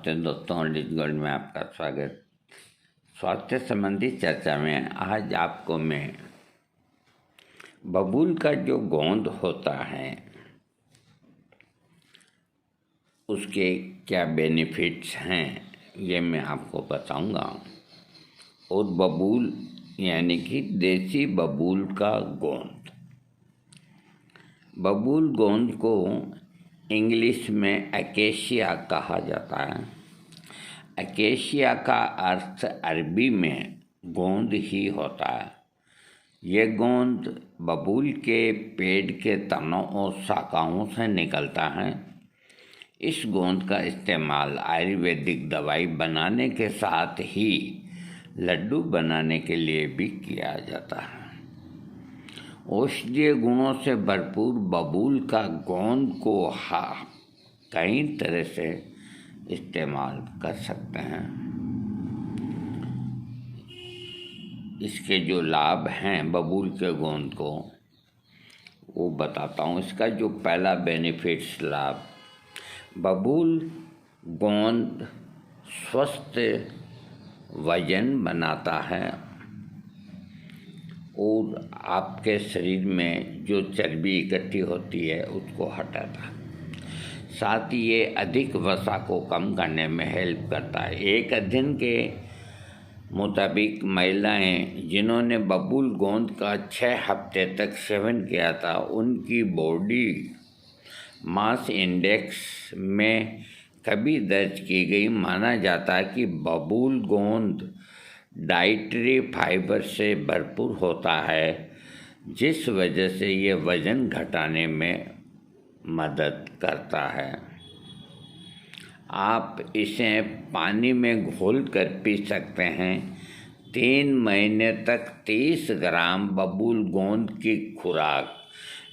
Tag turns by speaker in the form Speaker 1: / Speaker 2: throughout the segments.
Speaker 1: नमस्ते दोस्तों, Liz gold में आपका स्वागत। स्वास्थ्य संबंधी चर्चा में आज आपको मैं बबूल का जो गोंद होता है उसके क्या बेनिफिट्स हैं ये मैं आपको बताऊंगा। और बबूल यानी कि देसी बबूल का गोंद। बबूल गोंद को इंग्लिश में अकेशिया कहा जाता है। अकेशिया का अर्थ अरबी में गोंद ही होता है। ये गोंद बबूल के पेड़ के तनों और शाखाओं से निकलता है। इस गोंद का इस्तेमाल आयुर्वेदिक दवाई बनाने के साथ ही लड्डू बनाने के लिए भी किया जाता है। औषधीय गुणों से भरपूर बबूल का गोंद को कई तरह से इस्तेमाल कर सकते हैं। इसके जो लाभ हैं बबूल के गोंद को वो बताता हूँ। इसका जो पहला बेनिफिट्स लाभ, बबूल गोंद स्वस्थ वजन बनाता है और आपके शरीर में जो चर्बी इकट्ठी होती है उसको हटाता है। साथ ही ये अधिक वसा को कम करने में हेल्प करता है। एक अध्ययन के मुताबिक महिलाएं जिन्होंने बबूल गोंद का 6 हफ्ते तक सेवन किया था, उनकी बॉडी मास इंडेक्स में कभी दर्ज की गई। माना जाता है कि बबूल गोंद डाइटरी फाइबर से भरपूर होता है, जिस वजह से ये वज़न घटाने में मदद करता है। आप इसे पानी में घोल कर पी सकते हैं। 3 महीने तक 30 ग्राम बबूल गोंद की खुराक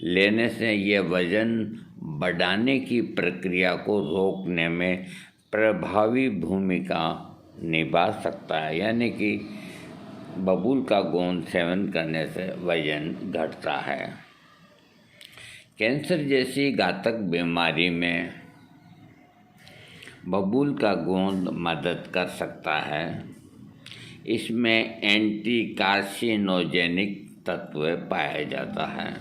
Speaker 1: लेने से ये वज़न बढ़ाने की प्रक्रिया को रोकने में प्रभावी भूमिका निभा सकता है। यानी कि बबूल का गोंद सेवन करने से वजन घटता है। कैंसर जैसी घातक बीमारी में बबूल का गोंद मदद कर सकता है। इसमें एंटी कार्सिनोजेनिक तत्व पाया जाता है।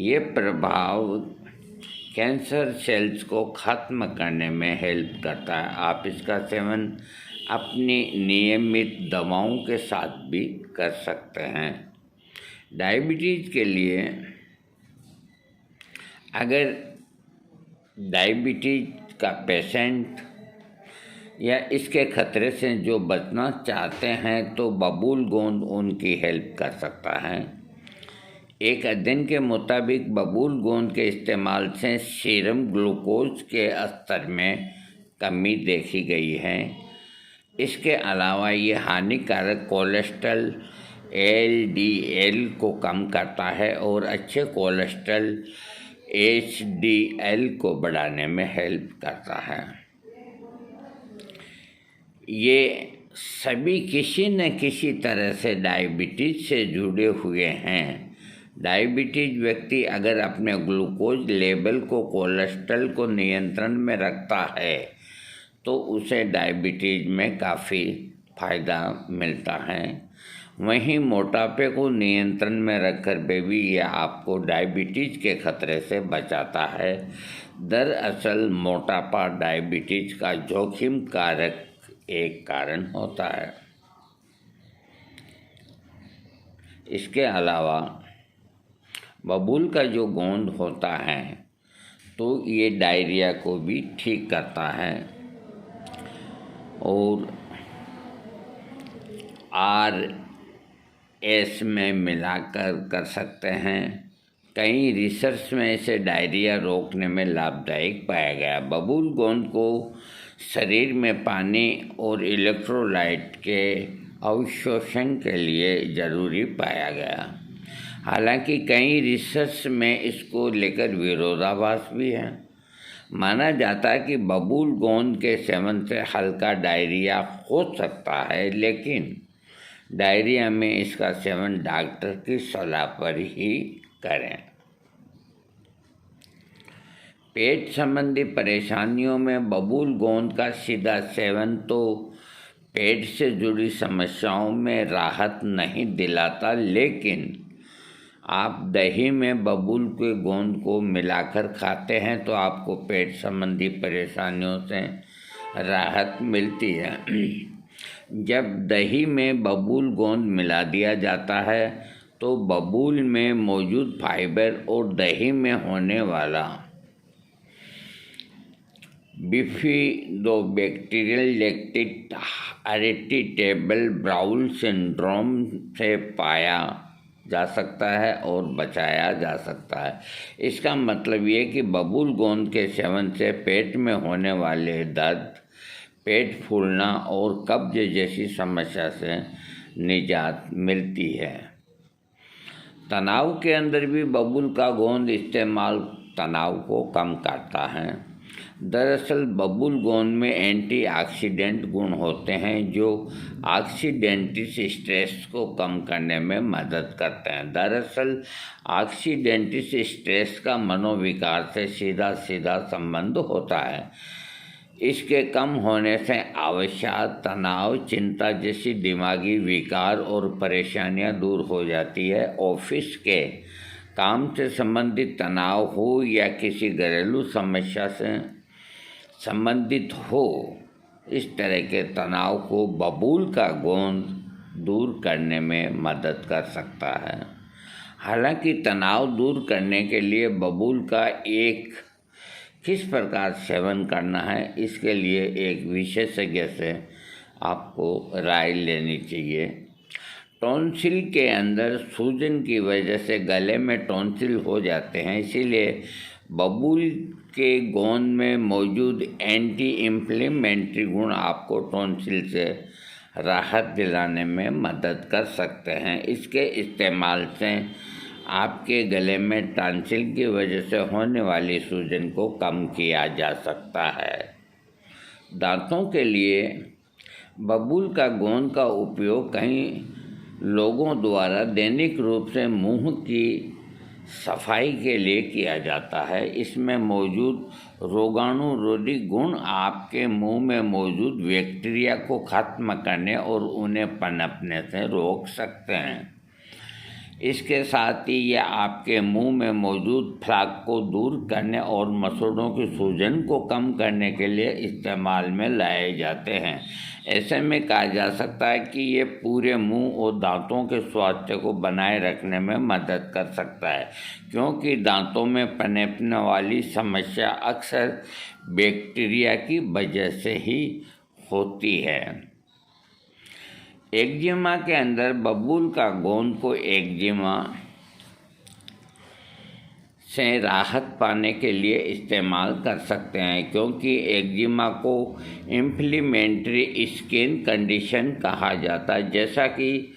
Speaker 1: ये प्रभाव कैंसर सेल्स को ख़त्म करने में हेल्प करता है। आप इसका सेवन अपनी नियमित दवाओं के साथ भी कर सकते हैं। डायबिटीज़ के लिए, अगर डायबिटीज़ का पेशेंट या इसके खतरे से जो बचना चाहते हैं तो बबूल गोंद उनकी हेल्प कर सकता है। एक अध्ययन के मुताबिक बबूल गोंद के इस्तेमाल से सीरम ग्लूकोज के स्तर में कमी देखी गई है। इसके अलावा ये हानिकारक कोलेस्ट्रॉल LDL को कम करता है और अच्छे कोलेस्ट्रॉल HDL को बढ़ाने में हेल्प करता है। ये सभी किसी न किसी तरह से डायबिटीज़ से जुड़े हुए हैं। डायबिटीज व्यक्ति अगर अपने ग्लूकोज लेवल को, कोलेस्ट्रॉल को नियंत्रण में रखता है तो उसे डायबिटीज में काफ़ी फ़ायदा मिलता है। वहीं मोटापे को नियंत्रण में रखकर भी यह आपको डायबिटीज के खतरे से बचाता है। दरअसल मोटापा डायबिटीज का जोखिम कारक एक कारण होता है। इसके अलावा बबूल का जो गोंद होता है तो ये डायरिया को भी ठीक करता है और RS में मिलाकर कर सकते हैं। कई रिसर्च में इसे डायरिया रोकने में लाभदायक पाया गया। बबूल गोंद को शरीर में पानी और इलेक्ट्रोलाइट के अवशोषण के लिए ज़रूरी पाया गया। हालांकि कई रिसर्च में इसको लेकर विरोधाभास भी है। माना जाता है कि बबूल गोंद के सेवन से हल्का डायरिया हो सकता है, लेकिन डायरिया में इसका सेवन डॉक्टर की सलाह पर ही करें। पेट संबंधी परेशानियों में बबूल गोंद का सीधा सेवन तो पेट से जुड़ी समस्याओं में राहत नहीं दिलाता, लेकिन आप दही में बबूल के गोंद को मिलाकर खाते हैं तो आपको पेट संबंधी परेशानियों से राहत मिलती है। जब दही में बबूल गोंद मिला दिया जाता है तो बबूल में मौजूद फाइबर और दही में होने वाला बिफिडोबैक्टीरियल लैक्टिक हेरिडिटेबल बाउल सिंड्रोम से पाया जा सकता है और बचाया जा सकता है। इसका मतलब ये कि बबूल गोंद के सेवन से पेट में होने वाले दर्द, पेट फूलना और कब्ज जैसी समस्या से निजात मिलती है। तनाव के अंदर भी बबूल का गोंद इस्तेमाल तनाव को कम करता है। दरअसल बबूल गोंद में एंटीऑक्सीडेंट गुण होते हैं जो ऑक्सीडेंटिस स्ट्रेस को कम करने में मदद करते हैं। दरअसल ऑक्सीडेंटिस स्ट्रेस का मनोविकार से सीधा सीधा संबंध होता है। इसके कम होने से अवसाद, तनाव, चिंता जैसी दिमागी विकार और परेशानियां दूर हो जाती है। ऑफिस के काम से संबंधित तनाव हो या किसी घरेलू समस्या से संबंधित हो, इस तरह के तनाव को बबूल का गोंद दूर करने में मदद कर सकता है। हालांकि तनाव दूर करने के लिए बबूल का किस प्रकार सेवन करना है, इसके लिए एक विशेषज्ञ से आपको राय लेनी चाहिए। टॉन्सिल के अंदर सूजन की वजह से गले में टॉन्सिल हो जाते हैं, इसीलिए बबूल के गोंद में मौजूद एंटी इन्फ्लेमेटरी गुण आपको टॉन्सिल से राहत दिलाने में मदद कर सकते हैं। इसके इस्तेमाल से आपके गले में टॉन्सिल की वजह से होने वाली सूजन को कम किया जा सकता है। दांतों के लिए बबूल का गोंद का उपयोग कई लोगों द्वारा दैनिक रूप से मुंह की सफाई के लिए किया जाता है। इसमें मौजूद रोगाणुरोधी गुण आपके मुंह में मौजूद बैक्टीरिया को खत्म करने और उन्हें पनपने से रोक सकते हैं। इसके साथ ही यह आपके मुंह में मौजूद फ्लाक को दूर करने और मसूड़ों की सूजन को कम करने के लिए इस्तेमाल में लाए जाते हैं। ऐसे में कहा जा सकता है कि ये पूरे मुंह और दांतों के स्वास्थ्य को बनाए रखने में मदद कर सकता है, क्योंकि दांतों में पनपने वाली समस्या अक्सर बैक्टीरिया की वजह से ही होती है। एक्जिमा के अंदर बबूल का गोंद को एक्जिमा से राहत पाने के लिए इस्तेमाल कर सकते हैं, क्योंकि एक्जिमा को इन्फ्लेमेटरी स्किन कंडीशन कहा जाता है। जैसा कि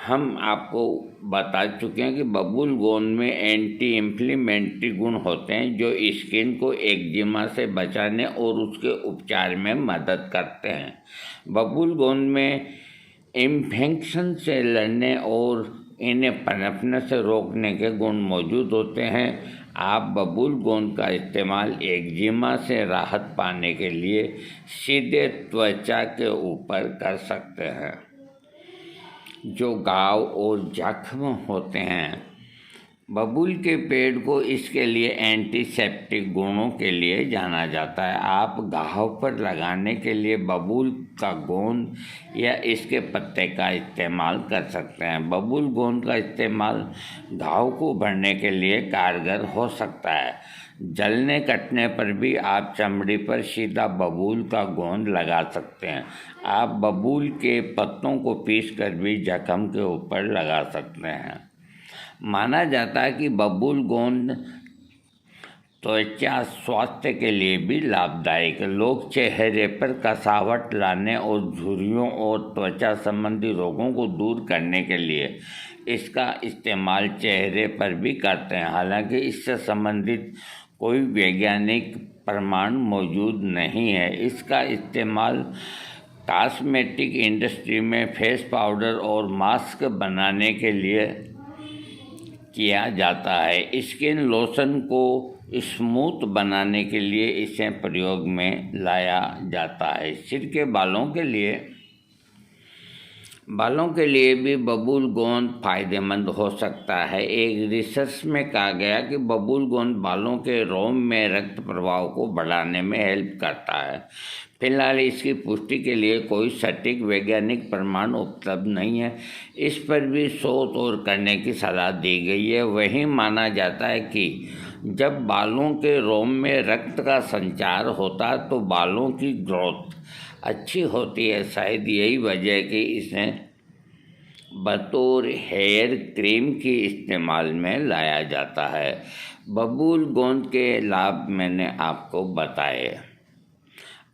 Speaker 1: हम आपको बता चुके हैं कि बबूल गोंद में एंटी इन्फ्लेमेटरी गुण होते हैं जो स्किन को एक्जिमा से बचाने और उसके उपचार में मदद करते हैं। बबूल गोंद में इन्फेक्शन से लड़ने और इन्हें पनपने से रोकने के गुण मौजूद होते हैं। आप बबूल गोंद का इस्तेमाल एक्जिमा से राहत पाने के लिए सीधे त्वचा के ऊपर कर सकते हैं। जो घाव और जख्म होते हैं, बबूल के पेड़ को इसके लिए एंटीसेप्टिक गुणों के लिए जाना जाता है। आप घाव पर लगाने के लिए बबूल का गोंद या इसके पत्ते का इस्तेमाल कर सकते हैं। बबूल गोंद का इस्तेमाल घाव को भरने के लिए कारगर हो सकता है। जलने कटने पर भी आप चमड़ी पर सीधा बबूल का गोंद लगा सकते हैं। आप बबूल के पत्तों को पीसकर भी जख्म के ऊपर लगा सकते हैं। माना जाता है कि बबूल गोंद त्वचा स्वास्थ्य के लिए भी लाभदायक है। लोग चेहरे पर कसावट लाने और झुर्रियों और त्वचा संबंधी रोगों को दूर करने के लिए इसका इस्तेमाल चेहरे पर भी करते हैं। हालांकि इससे संबंधित कोई वैज्ञानिक प्रमाण मौजूद नहीं है। इसका इस्तेमाल कॉस्मेटिक इंडस्ट्री में फेस पाउडर और मास्क बनाने के लिए किया जाता है। स्किन लोशन को स्मूथ बनाने के लिए इसे प्रयोग में लाया जाता है। सिर के बालों के लिए भी बबूल गोंद फायदेमंद हो सकता है। एक रिसर्च में कहा गया कि बबूल गोंद बालों के रोम में रक्त प्रवाह को बढ़ाने में हेल्प करता है। फिलहाल इसकी पुष्टि के लिए कोई सटीक वैज्ञानिक प्रमाण उपलब्ध नहीं है। इस पर भी शोध और करने की सलाह दी गई है। वहीं माना जाता है कि जब बालों के रोम में रक्त का संचार होता है तो बालों की ग्रोथ अच्छी होती है। शायद यही वजह है कि इसे बतौर हेयर क्रीम की इस्तेमाल में लाया जाता है। बबूल गोंद के लाभ मैंने आपको बताए।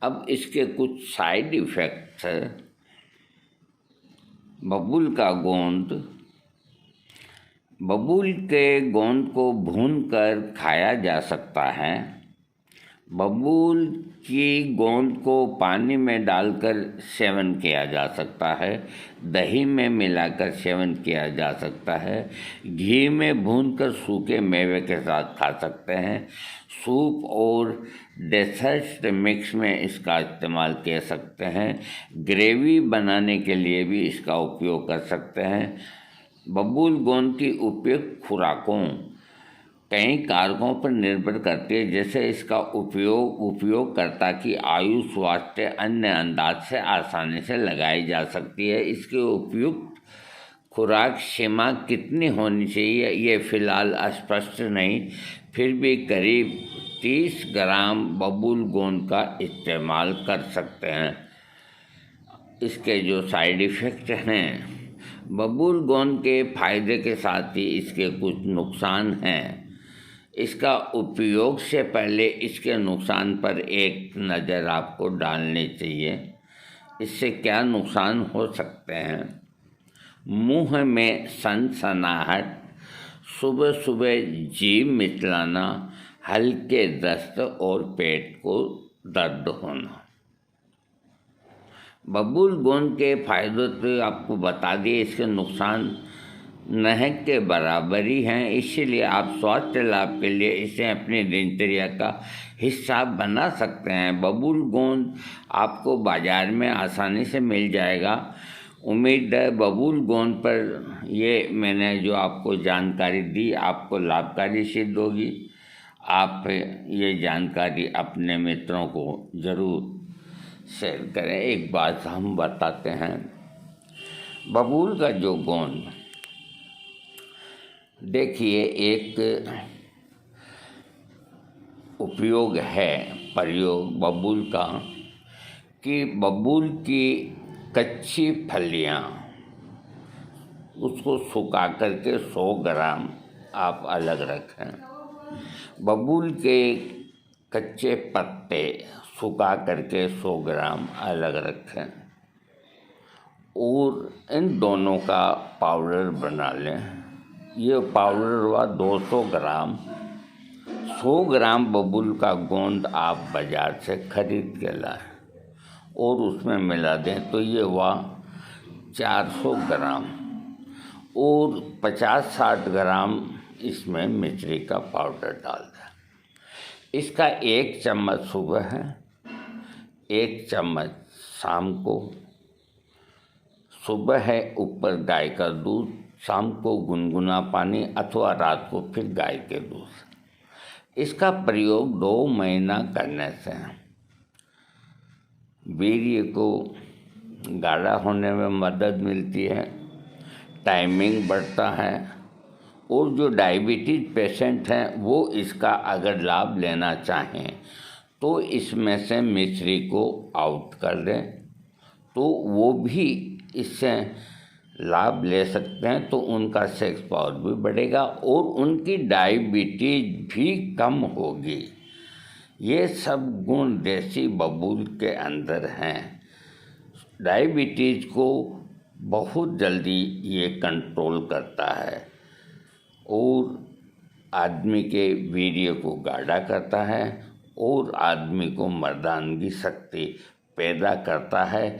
Speaker 1: अब इसके कुछ साइड इफ़ेक्ट्स है। बबूल के गोंद को भूनकर खाया जा सकता है। बबूल की गोंद को पानी में डालकर सेवन किया जा सकता है। दही में मिलाकर सेवन किया जा सकता है। घी में भूनकर सूखे मेवे के साथ खा सकते हैं। सूप और डेसर्ट मिक्स में इसका इस्तेमाल कर सकते हैं। ग्रेवी बनाने के लिए भी इसका उपयोग कर सकते हैं। बबूल गोंद की उपयुक्त खुराकों कई कारकों पर निर्भर करती है, जैसे इसका उपयोगकर्ता की आयु, स्वास्थ्य, अन्य अंदाज से आसानी से लगाई जा सकती है। इसकी उपयुक्त खुराक सीमा कितनी होनी चाहिए ये फिलहाल स्पष्ट नहीं, फिर भी करीब 30 ग्राम बबूल गोंद का इस्तेमाल कर सकते हैं। इसके जो साइड इफ़ेक्ट हैं, बबूल गोंद के फायदे के साथ ही इसके कुछ नुकसान हैं। इसका उपयोग से पहले इसके नुकसान पर एक नज़र आपको डालनी चाहिए। इससे क्या नुकसान हो सकते हैं? मुंह में सनसनाहट, सुबह सुबह जीभ मिचलाना, हल्के दस्त और पेट को दर्द होना। बबूल गोंद के फायदे तो आपको बता दिए, इसके नुकसान नहक के बराबर ही हैं। इसीलिए आप स्वास्थ्य लाभ के लिए इसे अपनी दिनचर्या का हिस्सा बना सकते हैं। बबूल गोंद आपको बाज़ार में आसानी से मिल जाएगा। उम्मीद है बबूल गोंद पर ये मैंने जो आपको जानकारी दी आपको लाभकारी सिद्ध होगी। आप ये जानकारी अपने मित्रों को ज़रूर शेयर करें। एक बात हम बताते हैं, बबूल का जो गोंद, देखिए एक प्रयोग बबूल का कि बबूल की कच्ची फलियां उसको सुखा करके 100 ग्राम आप अलग रखें। बबूल के कच्चे पत्ते सुखा करके 100 ग्राम अलग रखें और इन दोनों का पाउडर बना लें। ये पाउडर हुआ 200 ग्राम। 100 ग्राम बबूल का गोंद आप बाज़ार से खरीद के लाएं और उसमें मिला दें तो ये हुआ 400 ग्राम और 50-60 ग्राम इसमें मिश्री का पाउडर डाल दें। इसका 1 चम्मच सुबह है, 1 चम्मच शाम को। सुबह है ऊपर गाय का दूध, शाम को गुनगुना पानी अथवा रात को फिर गाय के दूध। इसका प्रयोग 2 महीना करने से वीर्य को गाढ़ा होने में मदद मिलती है, टाइमिंग बढ़ता है और जो डायबिटीज़ पेशेंट हैं वो इसका अगर लाभ लेना चाहें तो इसमें से मिश्री को आउट कर दें तो वो भी इससे लाभ ले सकते हैं। तो उनका सेक्स पावर भी बढ़ेगा और उनकी डायबिटीज भी कम होगी। ये सब गुण देसी बबूल के अंदर हैं। डायबिटीज को बहुत जल्दी ये कंट्रोल करता है और आदमी के वीर्य को गाढ़ा करता है और आदमी को मर्दानगी शक्ति पैदा करता है।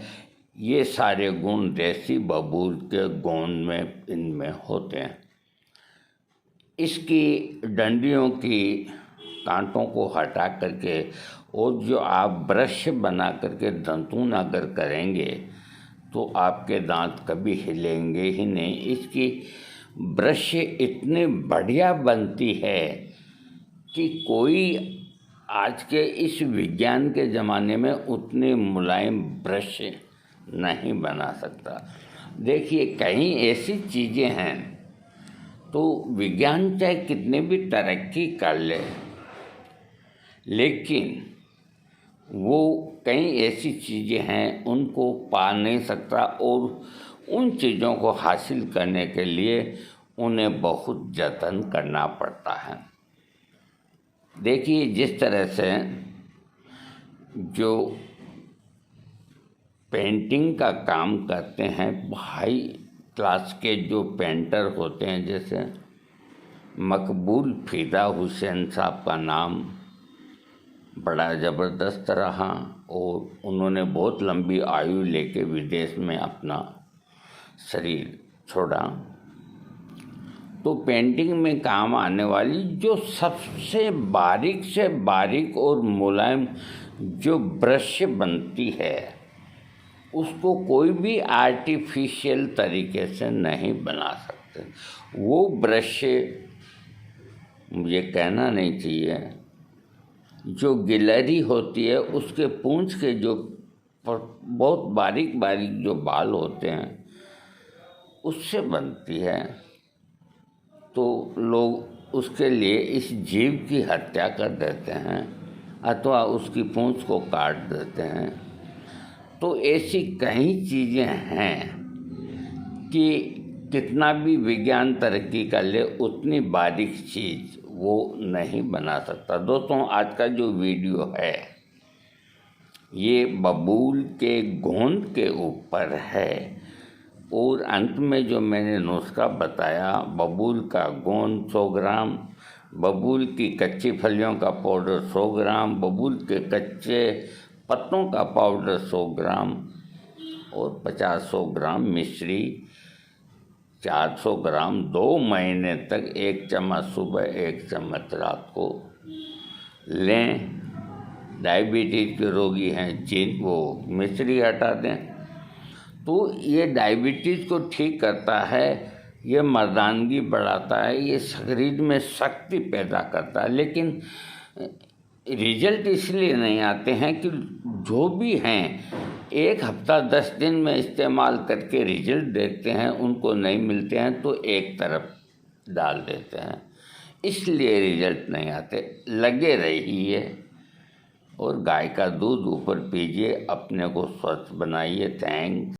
Speaker 1: ये सारे गुण देसी बबूल के गोंद में इनमें होते हैं। इसकी डंडियों की कांटों को हटा करके और जो आप ब्रश बना करके दंतुन अगर करेंगे तो आपके दांत कभी हिलेंगे ही नहीं। इसकी ब्रश इतनी बढ़िया बनती है कि कोई आज के इस विज्ञान के ज़माने में उतने मुलायम ब्रश नहीं बना सकता। देखिए, कई ऐसी चीज़ें हैं तो विज्ञान चाहे कितने भी तरक्की कर ले, लेकिन वो कई ऐसी चीज़ें हैं उनको पा नहीं सकता और उन चीज़ों को हासिल करने के लिए उन्हें बहुत जतन करना पड़ता है। देखिए, जिस तरह से जो पेंटिंग का काम करते हैं हाई क्लास के जो पेंटर होते हैं, जैसे मकबूल फ़िदा हुसैन साहब का नाम बड़ा ज़बरदस्त रहा और उन्होंने बहुत लंबी आयु लेके विदेश में अपना शरीर छोड़ा। तो पेंटिंग में काम आने वाली जो सबसे बारीक से बारीक और मुलायम जो ब्रश बनती है उसको कोई भी आर्टिफिशियल तरीके से नहीं बना सकते। वो ब्रश, मुझे कहना नहीं चाहिए, जो गिलहरी होती है उसके पूंछ के जो बहुत बारीक बारीक जो बाल होते हैं उससे बनती है। तो लोग उसके लिए इस जीव की हत्या कर देते हैं अथवा उसकी पूंछ को काट देते हैं। तो ऐसी कई चीज़ें हैं कि कितना भी विज्ञान तरक्की कर ले उतनी बारीक चीज़ वो नहीं बना सकता। दोस्तों, आज का जो वीडियो है ये बबूल के गोंद के ऊपर है और अंत में जो मैंने नुस्खा बताया, बबूल का गोंद 100 ग्राम, बबूल की कच्ची फलियों का पाउडर 100 ग्राम, बबूल के कच्चे पत्तों का पाउडर 100 ग्राम और 50-100 ग्राम मिश्री, 400 ग्राम 2 महीने तक 1 चम्मच सुबह 1 चम्मच रात को लें। डायबिटीज़ के रोगी हैं जिन वो मिश्री हटा दें। तो ये डायबिटीज़ को ठीक करता है, ये मर्दानगी बढ़ाता है, ये शरीर में शक्ति पैदा करता है। लेकिन रिजल्ट इसलिए नहीं आते हैं कि जो भी हैं 1 हफ्ता 10 दिन में इस्तेमाल करके रिजल्ट देखते हैं, उनको नहीं मिलते हैं तो एक तरफ डाल देते हैं, इसलिए रिजल्ट नहीं आते। लगे रहिए और गाय का दूध ऊपर पीजिए, अपने को स्वस्थ बनाइए। थैंक्स।